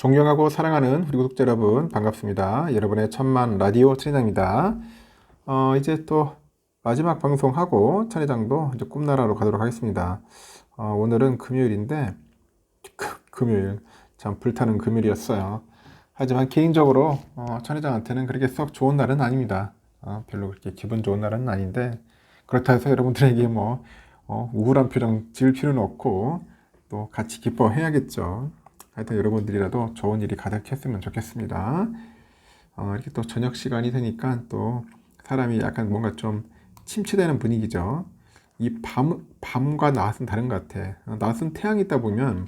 존경하고 사랑하는 우리 구독자 여러분 반갑습니다. 여러분의 천만 라디오 천회장입니다. 이제 또 마지막 방송하고 천회장도 이제 꿈나라로 가도록 하겠습니다. 오늘은 금요일인데 금요일 참 불타는 금요일이었어요. 하지만 개인적으로 천회장한테는 그렇게 썩 좋은 날은 아닙니다. 별로 그렇게 기분 좋은 날은 아닌데 그렇다 해서 여러분들에게 우울한 표정 지을 필요는 없고 또 같이 기뻐해야겠죠. 하여튼 여러분들이라도 좋은 일이 가득했으면 좋겠습니다. 이렇게 또 저녁 시간이 되니까 또 사람이 약간 뭔가 좀 침체되는 분위기죠. 이 밤과 낮은 다른 것 같아. 낮은 태양이 있다 보면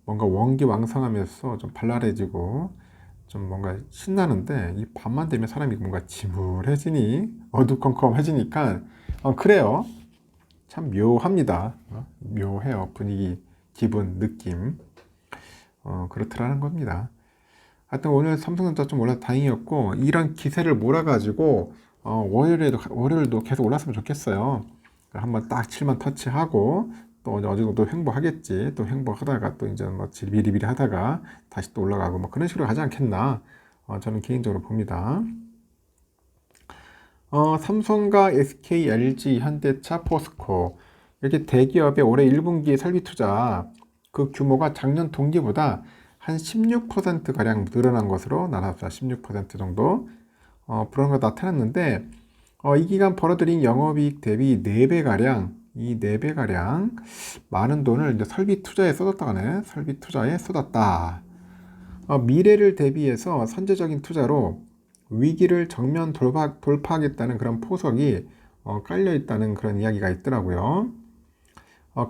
뭔가 원기왕성하면서 좀 발랄해지고 좀 뭔가 신나는데 이 밤만 되면 사람이 뭔가 지물해지니 어두컴컴해지니까 그래요. 참 묘합니다. 묘해요. 분위기, 기분, 느낌. 그렇더라는 겁니다. 하여튼 오늘 삼성전자 좀 올라서 다행이었고, 이런 기세를 몰아가지고, 월요일도 계속 올랐으면 좋겠어요. 한번 딱 7만 터치하고, 또 어느 정도 횡보하겠지. 또 횡보하다가 또 이제 비리비리 하다가 다시 또 올라가고, 그런 식으로 가지 않겠나. 저는 개인적으로 봅니다. 삼성과 SK, LG, 현대차, 포스코. 이렇게 대기업의 올해 1분기 설비 투자, 그 규모가 작년 동기보다 한 16%가량 늘어난 것으로 나타났다. 16% 정도. 그런 거 나타났는데, 이 기간 벌어들인 영업이익 대비 4배가량, 이 4배가량 많은 돈을 이제 설비 투자에 쏟았다고 하네. 설비 투자에 쏟았다. 미래를 대비해서 선제적인 투자로 위기를 정면 돌파하겠다는 그런 포석이 깔려 있다는 그런 이야기가 있더라고요.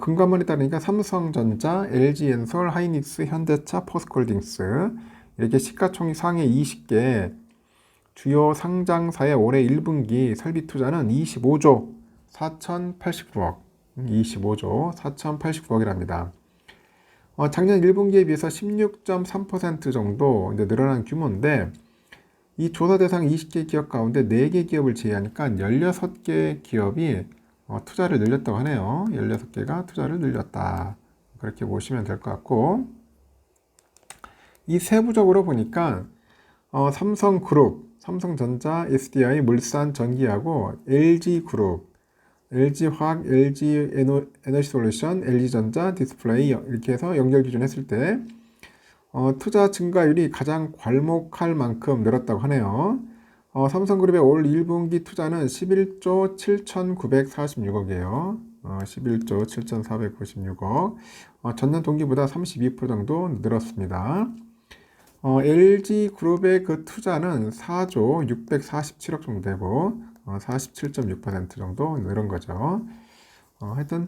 금감원에 따르니까 삼성전자, LG엔솔, 하이닉스, 현대차, 포스코홀딩스 이렇게 시가총액 상해 20개 주요 상장사의 올해 1분기 설비 투자는 25조 4,089억 25조 4,089억이랍니다. 작년 1분기에 비해서 16.3% 정도 이제 늘어난 규모인데 이 조사 대상 20개 기업 가운데 4개 기업을 제외하니까 16개 기업이 투자를 늘렸다고 하네요. 16개가 투자를 늘렸다. 그렇게 보시면 될 것 같고, 이 세부적으로 보니까 삼성그룹, 삼성전자, SDI, 물산, 전기하고 LG그룹, LG화학, LG에너지솔루션, LG전자, 디스플레이 이렇게 해서 연결 기준했을 때 투자 증가율이 가장 괄목할 만큼 늘었다고 하네요. 삼성그룹의 올 1분기 투자는 11조 7,946억이에요. 11조 7,496억. 전년 동기보다 32% 정도 늘었습니다. LG그룹의 그 투자는 4조 647억 정도 되고 47.6% 정도 늘은 거죠. 하여튼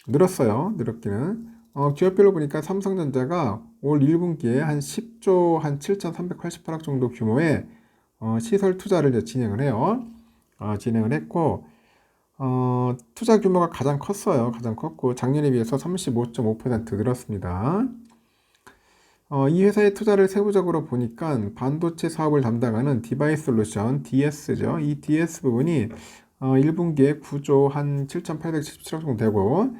늘었어요. 늘었기는. 기업별로 보니까 삼성전자가 올 1분기에 한 10조 한 7,388억 정도 규모의 시설 투자를 이제 진행을 해요. 진행을 했고, 투자 규모가 가장 컸어요. 가장 컸고, 작년에 비해서 35.5% 늘었습니다. 이 회사의 투자를 세부적으로 보니까 반도체 사업을 담당하는 디바이스 솔루션, DS죠. 이 DS 부분이 1분기에 9조 한 7,877억 정도 되고,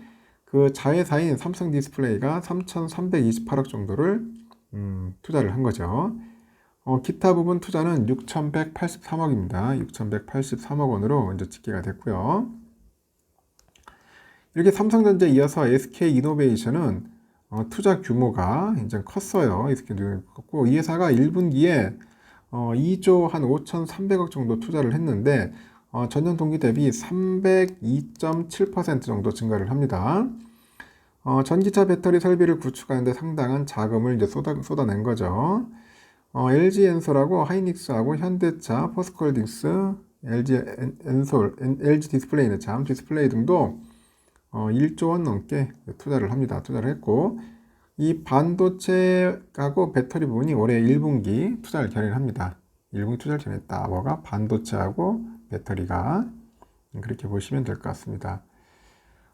그 자회사인 삼성 디스플레이가 3,328억 정도를 투자를 한 거죠. 기타 부분 투자는 6,183억입니다. 6,183억 원으로 이제 집계가 됐고요. 이렇게 삼성전자에 이어서 SK이노베이션은 투자 규모가 이제 컸어요. SK도 컸고 이 회사가 1분기에 2조 한 5,300억 정도 투자를 했는데 전년 동기 대비 302.7% 정도 증가를 합니다. 전기차 배터리 설비를 구축하는데 상당한 자금을 이제 쏟아낸 거죠. LG엔솔하고 하이닉스하고 현대차, 포스코홀딩스, LG엔솔, LG 디스플레이는 참 디스플레이 등도 1조 원 넘게 투자를 합니다. 투자를 했고 이 반도체하고 배터리 부분이 올해 1분기 투자를 결연합니다. 1분기 투자를 결연했다. 뭐가? 반도체하고 배터리가 그렇게 보시면 될 것 같습니다.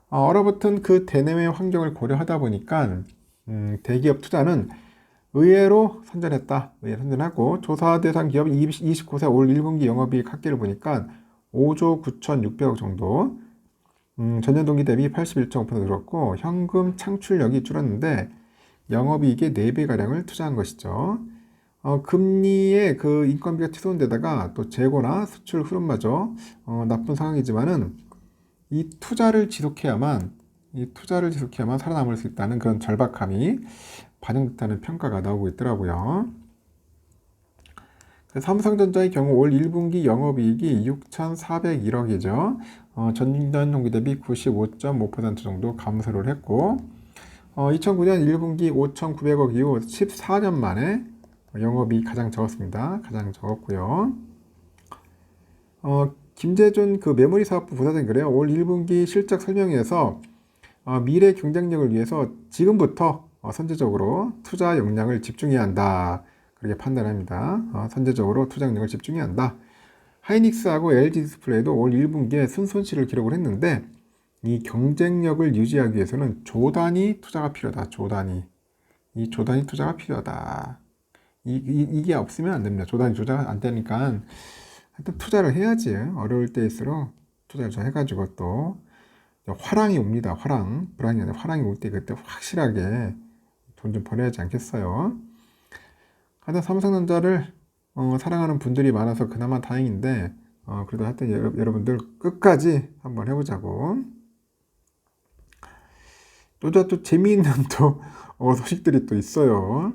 얼어붙은 그 대내외 환경을 고려하다 보니까 대기업 투자는 의외로 선전했다. 의외로 선전하고 조사 대상 기업 29세 올 1분기 영업이익 합계를 보니까 5조 9,600억 정도 전년 동기 대비 81.5% 늘었고 현금 창출력이 줄었는데 영업이익의 4배가량을 투자한 것이죠. 금리의 그 인건비가 치솟은 데다가 또 재고나 수출 흐름마저 나쁜 상황이지만은 이 투자를 지속해야만 살아남을 수 있다는 그런 절박함이 반영됐다는 평가가 나오고 있더라고요. 삼성전자의 경우 올 1분기 영업이익이 6,401억이죠. 전년 동기 대비 95.5% 정도 감소를 했고 2009년 1분기 5,900억 이후 14년 만에 영업이 가장 적었습니다. 가장 적었고요. 김재준 그 메모리 사업부 부사장이 그래요. 올 1분기 실적 설명회에서 미래 경쟁력을 위해서 지금부터 선제적으로 투자 역량을 집중해야 한다. 그렇게 판단합니다. 선제적으로 투자 역량을 집중해야 한다. 하이닉스하고 LG 디스플레이도 올 1분기에 순손실을 기록을 했는데 이 경쟁력을 유지하기 위해서는 조단위 투자가 필요하다. 이 조단위 투자가 필요하다. 이게 없으면 안 됩니다. 조단위 투자가 안 되니까 하여튼 투자를 해야지. 어려울 때일수록 투자를 잘 해가지고 또 화랑이 옵니다. 불황이 아니라 화랑이 올 때 그때 확실하게 돈 좀 벌어야 하지 않겠어요. 하여튼 삼성전자를 사랑하는 분들이 많아서 그나마 다행인데 그래도 하여튼 여러분들 끝까지 한번 해보자고. 또 재미있는 또 소식들이 또 있어요.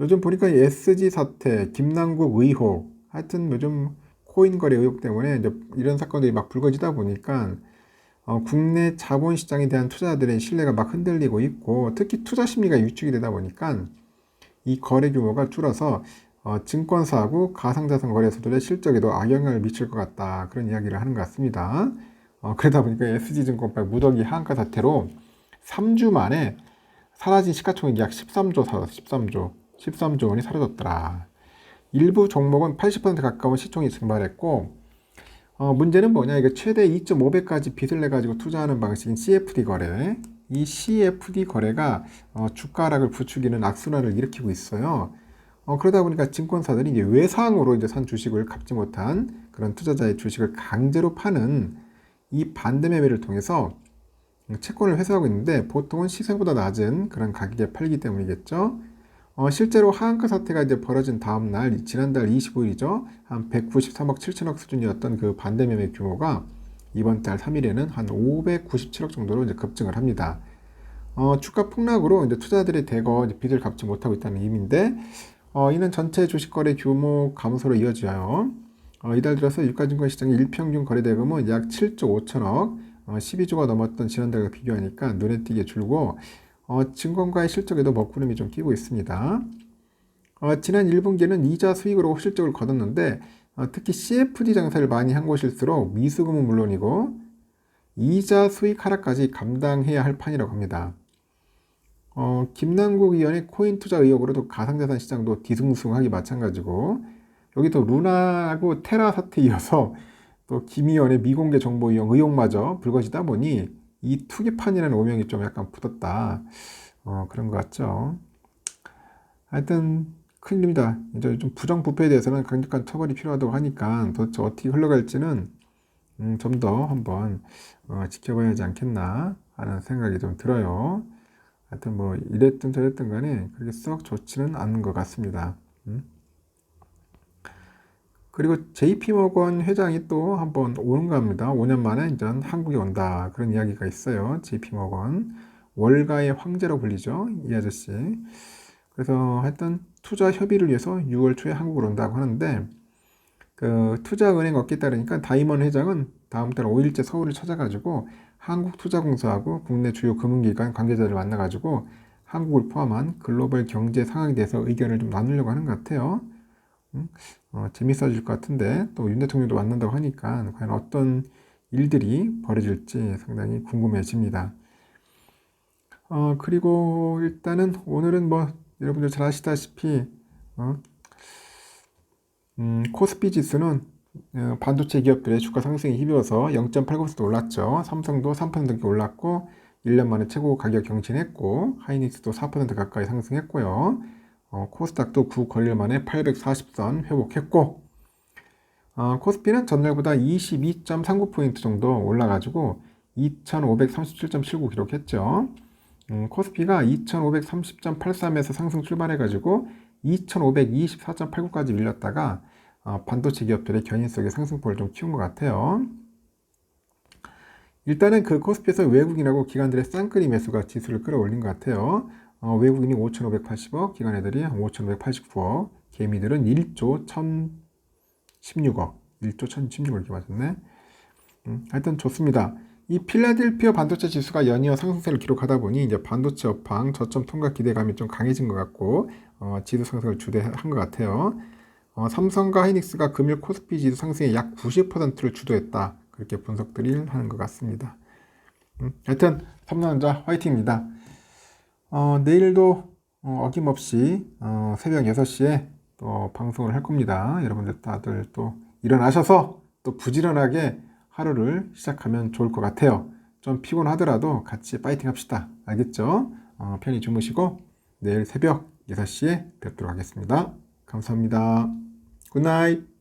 요즘 보니까 SG 사태, 김남국 의혹, 하여튼 요즘 코인 거래 의혹 때문에 이제 이런 사건들이 막 불거지다 보니까 국내 자본시장에 대한 투자자들의 신뢰가 막 흔들리고 있고 특히 투자 심리가 위축이 되다 보니까 이 거래 규모가 줄어서 증권사하고 가상자산 거래소들의 실적에도 악영향을 미칠 것 같다. 그런 이야기를 하는 것 같습니다. 그러다 보니까 SG증권발 무더기 하한가 사태로 3주 만에 사라진 시가총액이 약 13조 원이 사라졌더라. 일부 종목은 80% 가까운 시총이 증발했고 문제는 뭐냐, 이게 최대 2.5배까지 빚을 내가지고 투자하는 방식인 CFD 거래. 이 CFD 거래가 주가 하락을 부추기는 악순환을 일으키고 있어요. 그러다 보니까 증권사들이 이제 외상으로 이제 산 주식을 갚지 못한 그런 투자자의 주식을 강제로 파는 이 반대 매매를 통해서 채권을 회수하고 있는데 보통은 시세보다 낮은 그런 가격에 팔기 때문이겠죠. 실제로 하한가 사태가 이제 벌어진 다음 날, 지난달 25일이죠. 한 193억 7천억 수준이었던 그 반대 매매 규모가 이번 달 3일에는 한 597억 정도로 이제 급증을 합니다. 주가 폭락으로 이제 투자들이 대거 이제 빚을 갚지 못하고 있다는 의미인데, 이는 전체 주식 거래 규모 감소로 이어져요. 이달 들어서 유가증권 시장의 일평균 거래 대금은 약 7조 5천억, 12조가 넘었던 지난달과 비교하니까 눈에 띄게 줄고, 증권가의 실적에도 먹구름이 좀 끼고 있습니다. 지난 1분기에는 이자 수익으로 실적을 거뒀는데 특히 CFD 장사를 많이 한 곳일수록 미수금은 물론이고 이자 수익 하락까지 감당해야 할 판이라고 합니다. 김남국 의원의 코인 투자 의혹으로도 가상자산 시장도 뒤숭숭하기 마찬가지고 여기 또 루나하고 테라 사태 이어서 또 김 의원의 미공개 정보 이용 의혹마저 불거지다 보니 이 투기판이라는 오명이 좀 약간 붙었다. 그런 것 같죠. 하여튼 큰일입니다. 이제 좀 부정부패에 대해서는 강력한 처벌이 필요하다고 하니까 도대체 어떻게 흘러갈지는 좀 더 한번 지켜봐야 하지 않겠나 하는 생각이 좀 들어요. 하여튼 뭐 이랬든 저랬든 간에 그렇게 썩 좋지는 않은 것 같습니다. 그리고 JP모건 회장이 또 한번 오는가 합니다. 5년 만에 이제 한국에 온다. 그런 이야기가 있어요. JP모건. 월가의 황제로 불리죠. 이 아저씨. 그래서 하여튼 투자 협의를 위해서 6월 초에 한국으로 온다고 하는데 그 투자은행 업계에 따르니까 다이먼 회장은 다음 달 5일째 서울을 찾아가지고 한국투자공사하고 국내 주요 금융기관 관계자를 만나가지고 한국을 포함한 글로벌 경제 상황에 대해서 의견을 좀 나누려고 하는 것 같아요. 재밌어질 것 같은데 또 윤 대통령도 만난다고 하니까 과연 어떤 일들이 벌어질지 상당히 궁금해집니다. 그리고 일단은 오늘은 뭐 여러분들 잘 아시다시피 코스피 지수는 반도체 기업들의 주가 상승에 힘입어서 0.89% 올랐죠. 삼성도 3% 올랐고 1년 만에 최고 가격 경신했고 하이닉스도 4% 가까이 상승했고요. 코스닥도 9거래일 만에 840선 회복했고 코스피는 전날보다 22.39포인트 정도 올라가지고 2537.79 기록했죠. 코스피가 2530.83에서 상승 출발해가지고 2524.89까지 밀렸다가 반도체 기업들의 견인 속에 상승폭을 좀 키운 것 같아요. 일단은 그 코스피에서 외국인하고 기관들의 쌍끌이 매수가 지수를 끌어올린 것 같아요. 외국인이 5,580억, 기관 애들이 5,589억, 개미들은 1조 1,016억, 1조 1,016억 이렇게 맞았네. 하여튼 좋습니다. 이 필라델피아 반도체 지수가 연이어 상승세를 기록하다 보니 이제 반도체 업황 저점 통과 기대감이 좀 강해진 것 같고 지수 상승을 주도한 것 같아요. 삼성과 하이닉스가 금일 코스피 지수 상승의 약 90%를 주도했다. 그렇게 분석들이 하는 것 같습니다. 하여튼 삼성전자 화이팅입니다. 내일도 어김없이 새벽 6시에 또 방송을 할 겁니다. 여러분들 다들 또 일어나셔서 또 부지런하게 하루를 시작하면 좋을 것 같아요. 좀 피곤하더라도 같이 파이팅 합시다. 알겠죠? 편히 주무시고 내일 새벽 6시에 뵙도록 하겠습니다. 감사합니다. 굿나잇.